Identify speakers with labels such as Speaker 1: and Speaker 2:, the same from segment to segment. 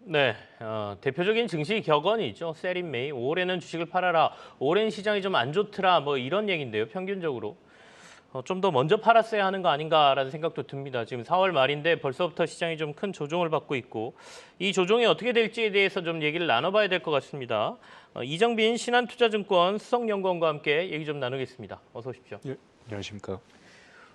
Speaker 1: 네, 대표적인 증시 격언이죠. 세린 메이, 올해는 주식을 팔아라. 올해는 시장이 좀 안 좋더라. 뭐 이런 얘기인데요. 평균적으로. 좀 더 먼저 팔았어야 하는 거 아닌가라는 생각도 듭니다. 지금 4월 말인데 벌써부터 시장이 좀 큰 조정을 받고 있고 이 조정이 어떻게 될지에 대해서 좀 얘기를 나눠봐야 될 것 같습니다. 이정빈 신한투자증권 수석연구원과 함께 얘기 좀 나누겠습니다. 어서 오십시오.
Speaker 2: 예, 안녕하십니까.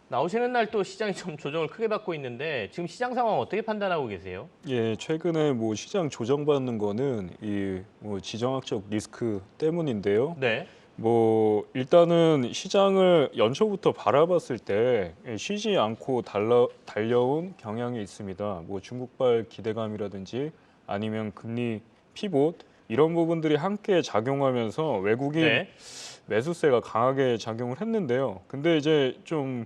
Speaker 1: 나오시는 날 또 시장이 좀 조정을 크게 받고 있는데 지금 시장 상황 어떻게 판단하고 계세요?
Speaker 2: 예, 최근에 뭐 시장 조정받는 거는 이 뭐 지정학적 리스크 때문인데요.
Speaker 1: 네.
Speaker 2: 뭐 일단은 시장을 연초부터 바라봤을 때 쉬지 않고 달려온 경향이 있습니다. 뭐 중국발 기대감이라든지 아니면 금리 피봇 이런 부분들이 함께 작용하면서 외국인
Speaker 1: 네.
Speaker 2: 매수세가 강하게 작용을 했는데요. 근데 이제 좀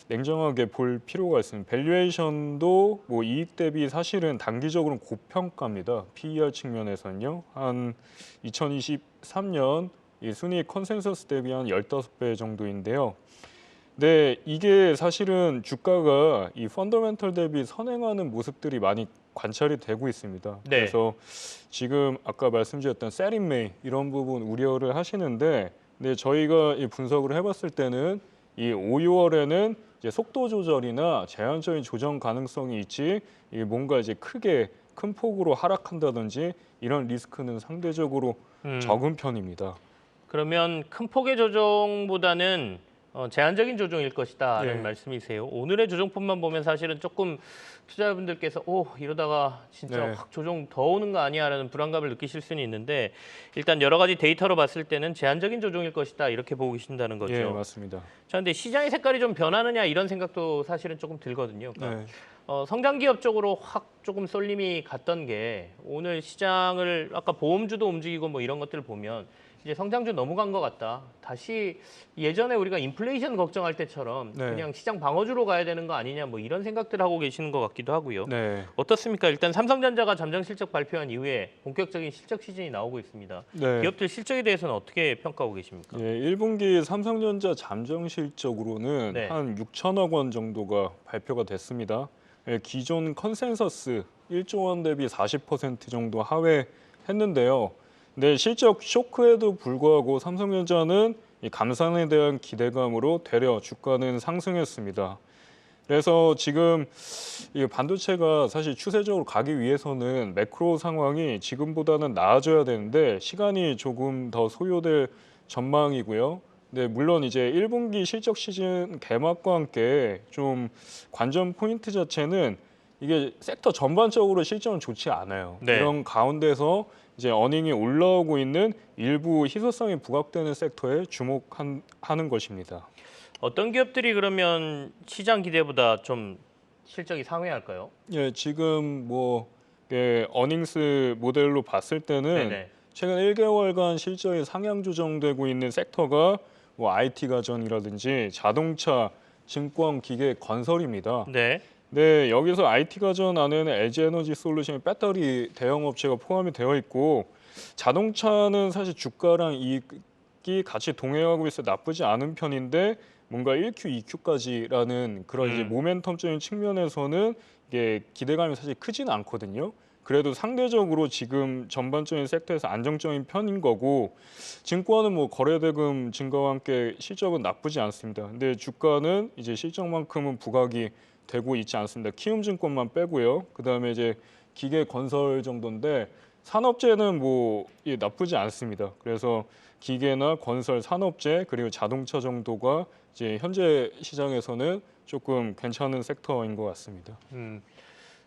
Speaker 2: 냉정하게 볼 필요가 있습니다. 밸류에이션도 뭐 이익 대비 사실은 단기적으로는 고평가입니다. PER 측면에서는요. 한 2023년 이 순이익 컨센서스 대비 한 15배 정도인데요. 네, 이게 사실은 주가가 이 펀더멘털 대비 선행하는 모습들이 많이 관찰이 되고 있습니다.
Speaker 1: 네.
Speaker 2: 그래서 지금 아까 말씀드렸던 세린 메이 이런 부분 우려를 하시는데, 네, 저희가 이 분석을 해봤을 때는 이 5, 6월에는 이제 속도 조절이나 제한적인 조정 가능성이 있지, 이게 뭔가 이제 크게 큰 폭으로 하락한다든지 이런 리스크는 상대적으로
Speaker 1: 음.
Speaker 2: 적은 편입니다.
Speaker 1: 그러면 큰 폭의 조정보다는 제한적인 조정일 것이다라는
Speaker 2: 예.
Speaker 1: 말씀이세요. 오늘의 조정폭만 보면 사실은 조금 투자자분들께서 이러다가 진짜
Speaker 2: 네.
Speaker 1: 확 조정 더 오는 거 아니야라는 불안감을 느끼실 수는 있는데 일단 여러 가지 데이터로 봤을 때는 제한적인 조정일 것이다 이렇게 보고 계신다는
Speaker 2: 예,
Speaker 1: 거죠.
Speaker 2: 맞습니다.
Speaker 1: 자, 근데 시장의 색깔이 좀 변하느냐 이런 생각도 사실은 조금 들거든요. 그러니까
Speaker 2: 네.
Speaker 1: 성장 기업 쪽으로 확 조금 쏠림이 갔던 게 오늘 시장을 아까 보험주도 움직이고 뭐 이런 것들을 보면 이제 성장주 넘어간 것 같다. 다시 예전에 우리가 인플레이션 걱정할 때처럼
Speaker 2: 네.
Speaker 1: 그냥 시장 방어주로 가야 되는 거 아니냐 뭐 이런 생각들 하고 계시는 것 같기도 하고요.
Speaker 2: 네.
Speaker 1: 어떻습니까? 일단 삼성전자가 잠정 실적 발표한 이후에 본격적인 실적 시즌이 나오고 있습니다.
Speaker 2: 네.
Speaker 1: 기업들 실적에 대해서는 어떻게 평가하고 계십니까?
Speaker 2: 예, 1분기 삼성전자 잠정 실적으로는
Speaker 1: 네.
Speaker 2: 한 6천억 원 정도가 발표가 됐습니다. 예, 기존 컨센서스 1조 원 대비 40% 정도 하회했는데요. 네, 실적 쇼크에도 불구하고 삼성전자는 이 감산에 대한 기대감으로 되려 주가는 상승했습니다. 그래서 지금 이 반도체가 사실 추세적으로 가기 위해서는 매크로 상황이 지금보다는 나아져야 되는데 시간이 조금 더 소요될 전망이고요. 네, 물론 이제 1분기 실적 시즌 개막과 함께 좀 관전 포인트 자체는 이게 섹터 전반적으로 실적은 좋지 않아요.
Speaker 1: 네.
Speaker 2: 이런 가운데서 이제 어닝이 올라오고 있는 일부 희소성이 부각되는 섹터에 주목하는 것입니다.
Speaker 1: 어떤 기업들이 그러면 시장 기대보다 좀 실적이 상회할까요?
Speaker 2: 예, 지금 뭐 어닝스 모델로 봤을 때는
Speaker 1: 네네.
Speaker 2: 최근 1개월간 실적이 상향 조정되고 있는 섹터가 뭐 IT 가전이라든지 자동차, 증권, 기계, 건설입니다.
Speaker 1: 네.
Speaker 2: 네, 여기서 IT 가전 안에는 LG 에너지 솔루션의 배터리 대형 업체가 포함이 되어 있고 자동차는 사실 주가랑 이익이 같이 동행하고 있어 나쁘지 않은 편인데 뭔가 1Q, 2Q까지라는 그런 이제 모멘텀적인 측면에서는 이게 기대감이 사실 크지는 않거든요. 그래도 상대적으로 지금 전반적인 섹터에서 안정적인 편인 거고 증권은 뭐 거래대금 증가와 함께 실적은 나쁘지 않습니다. 근데 주가는 이제 실적만큼은 부각이 되고 있지 않습니다. 키움증권만 빼고요. 그다음에 이제 기계 건설 정도인데 산업재는 뭐 나쁘지 않습니다. 그래서 기계나 건설, 산업재 그리고 자동차 정도가 이제 현재 시장에서는 조금 괜찮은 섹터인 것 같습니다.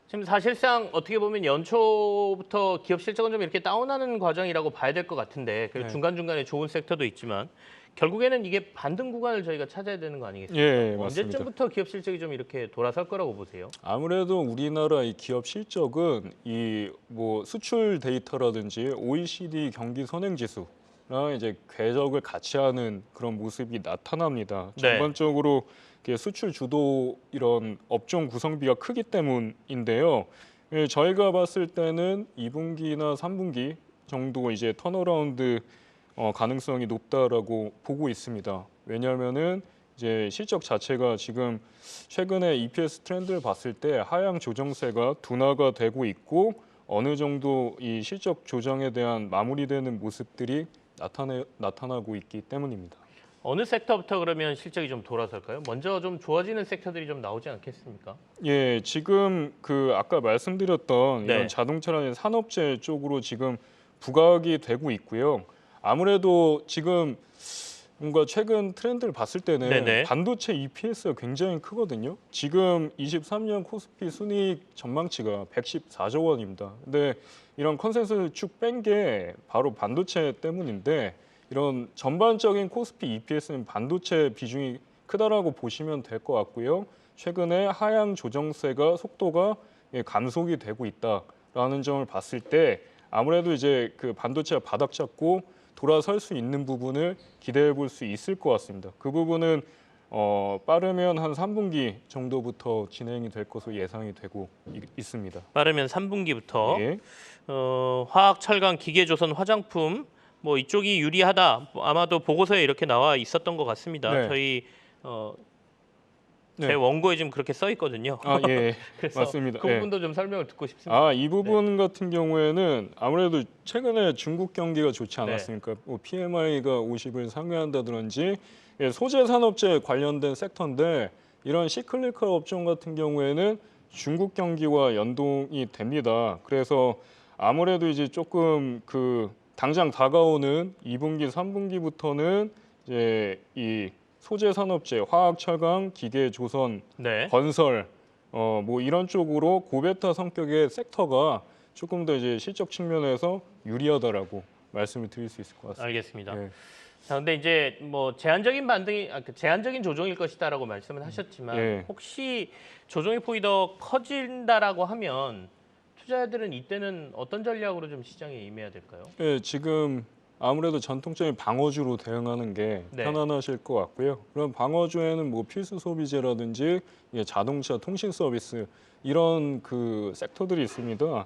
Speaker 1: 지금 사실상 어떻게 보면 연초부터 기업 실적은 좀 이렇게 다운하는 과정이라고 봐야 될 것 같은데 그리고
Speaker 2: 네.
Speaker 1: 중간중간에 좋은 섹터도 있지만 결국에는 이게 반등 구간을 저희가 찾아야 되는 거 아니겠습니까?
Speaker 2: 예, 맞습니다.
Speaker 1: 언제쯤부터 기업 실적이 좀 이렇게 돌아설 거라고 보세요?
Speaker 2: 아무래도 우리나라 이 기업 실적은 이 뭐 수출 데이터라든지 OECD 경기 선행 지수랑 이제 궤적을 같이 하는 그런 모습이 나타납니다.
Speaker 1: 네.
Speaker 2: 전반적으로 이게 수출 주도 이런 업종 구성비가 크기 때문인데요. 예, 저희가 봤을 때는 2분기나 3분기 정도 이제 턴어라운드 가능성이 높다라고 보고 있습니다. 왜냐하면은 이제 실적 자체가 지금 최근에 EPS 트렌드를 봤을 때 하향 조정세가 둔화가 되고 있고 어느 정도 이 실적 조정에 대한 마무리되는 모습들이 나타나고 있기 때문입니다.
Speaker 1: 어느 섹터부터 그러면 실적이 좀 돌아설까요? 먼저 좀 좋아지는 섹터들이 좀 나오지 않겠습니까?
Speaker 2: 예, 지금 그 아까 말씀드렸던
Speaker 1: 네.
Speaker 2: 이런 자동차라는 산업재 쪽으로 지금 부각이 되고 있고요. 아무래도 지금 뭔가 최근 트렌드를 봤을 때는
Speaker 1: 네네.
Speaker 2: 반도체 EPS가 굉장히 크거든요. 지금 23년 코스피 순이익 전망치가 114조 원입니다. 근데 이런 컨센서스 쭉 뺀 게 바로 반도체 때문인데 이런 전반적인 코스피 EPS는 반도체 비중이 크다라고 보시면 될 것 같고요. 최근에 하향 조정세가 속도가 감속이 되고 있다라는 점을 봤을 때 아무래도 이제 그 반도체가 바닥 잡고 돌아설 수 있는 부분을 기대해 볼 수 있을 것 같습니다. 그 부분은 빠르면 한 3분기 정도부터 진행이 될 것으로 예상이 되고 있습니다.
Speaker 1: 빠르면 3분기부터
Speaker 2: 예.
Speaker 1: 화학, 철강, 기계, 조선, 화장품 뭐 이쪽이 유리하다. 아마도 보고서에 이렇게 나와 있었던 것 같습니다.
Speaker 2: 네.
Speaker 1: 저희 제
Speaker 2: 네.
Speaker 1: 원고에 지금 그렇게 써 있거든요.
Speaker 2: 아, 예.
Speaker 1: 그래서
Speaker 2: 맞습니다.
Speaker 1: 그
Speaker 2: 예.
Speaker 1: 부분도 좀 설명을 듣고 싶습니다.
Speaker 2: 이 부분 같은 경우에는 아무래도 최근에 중국 경기가 좋지
Speaker 1: 네.
Speaker 2: 않았습니까? 뭐 PMI가 50을 상회한다든지 소재 산업재 관련된 섹터인데 이런 시클리컬 업종 같은 경우에는 중국 경기와 연동이 됩니다. 그래서 아무래도 이제 조금 그 당장 다가오는 2분기, 3분기부터는 이제 이 소재 산업재, 화학, 철강, 기계, 조선,
Speaker 1: 네.
Speaker 2: 건설 뭐 이런 쪽으로 고베타 성격의 섹터가 조금 더 이제 실적 측면에서 유리하다라고 말씀을 드릴 수 있을 것 같습니다.
Speaker 1: 알겠습니다.
Speaker 2: 예.
Speaker 1: 자, 근데 이제 뭐 제한적인 반등이 제한적인 조정일 것이다라고 말씀을 하셨지만
Speaker 2: 예.
Speaker 1: 혹시 조정의 폭이 더 커진다라고 하면 투자자들은 이때는 어떤 전략으로 좀 시장에 임해야 될까요?
Speaker 2: 예, 지금 아무래도 전통적인 방어주로 대응하는 게
Speaker 1: 네.
Speaker 2: 편안하실 것 같고요. 그럼 방어주에는 뭐 필수 소비재라든지 자동차, 통신 서비스 이런 그 섹터들이 있습니다.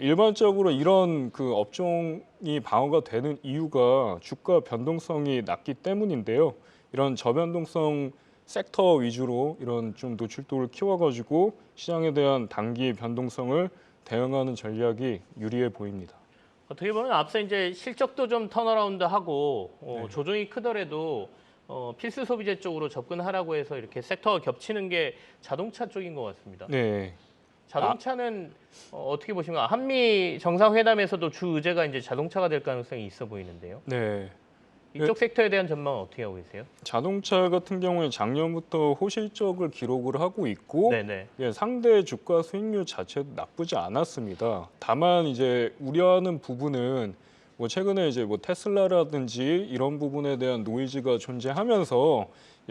Speaker 2: 일반적으로 이런 그 업종이 방어가 되는 이유가 주가 변동성이 낮기 때문인데요. 이런 저변동성 섹터 위주로 이런 좀 노출도를 키워가지고 시장에 대한 단기 변동성을 대응하는 전략이 유리해 보입니다.
Speaker 1: 어떻게 보면 앞서 이제 실적도 좀 턴어라운드하고
Speaker 2: 네.
Speaker 1: 조정이 크더라도 필수 소비재 쪽으로 접근하라고 해서 이렇게 섹터가 겹치는 게 자동차 쪽인 것 같습니다.
Speaker 2: 네.
Speaker 1: 자동차는 어떻게 보시면 한미 정상회담에서도 주 의제가 이제 자동차가 될 가능성이 있어 보이는데요.
Speaker 2: 네.
Speaker 1: 이쪽 섹터에 대한 전망은 어떻게 하고 계세요?
Speaker 2: 자동차 같은 경우에 작년부터 호실적을 기록을 하고 있고
Speaker 1: 네네.
Speaker 2: 상대 주가 수익률 자체도 나쁘지 않았습니다. 다만 이제 우려하는 부분은 뭐 최근에 이제 뭐 테슬라라든지 이런 부분에 대한 노이즈가 존재하면서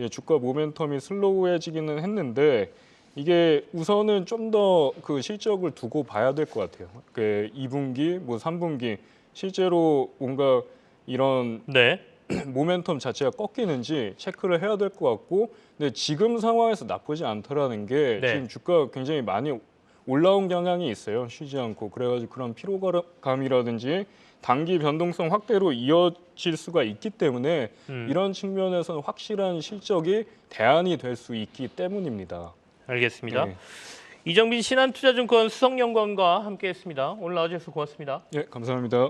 Speaker 2: 주가 모멘텀이 슬로우해지기는 했는데 이게 우선은 좀 더 그 실적을 두고 봐야 될 것 같아요. 그 2분기, 뭐 3분기 실제로 뭔가 이런
Speaker 1: 네.
Speaker 2: 모멘텀 자체가 꺾이는지 체크를 해야 될 것 같고, 근데 지금 상황에서 나쁘지 않다라는 게
Speaker 1: 네.
Speaker 2: 지금 주가가 굉장히 많이 올라온 경향이 있어요. 쉬지 않고. 그래가지고 그런 피로감이라든지 단기 변동성 확대로 이어질 수가 있기 때문에 이런 측면에서는 확실한 실적이 대안이 될 수 있기 때문입니다.
Speaker 1: 알겠습니다.
Speaker 2: 네.
Speaker 1: 이정빈 신한투자증권 수석연구원과 함께했습니다. 오늘 나와주셔서 고맙습니다.
Speaker 2: 예, 감사합니다.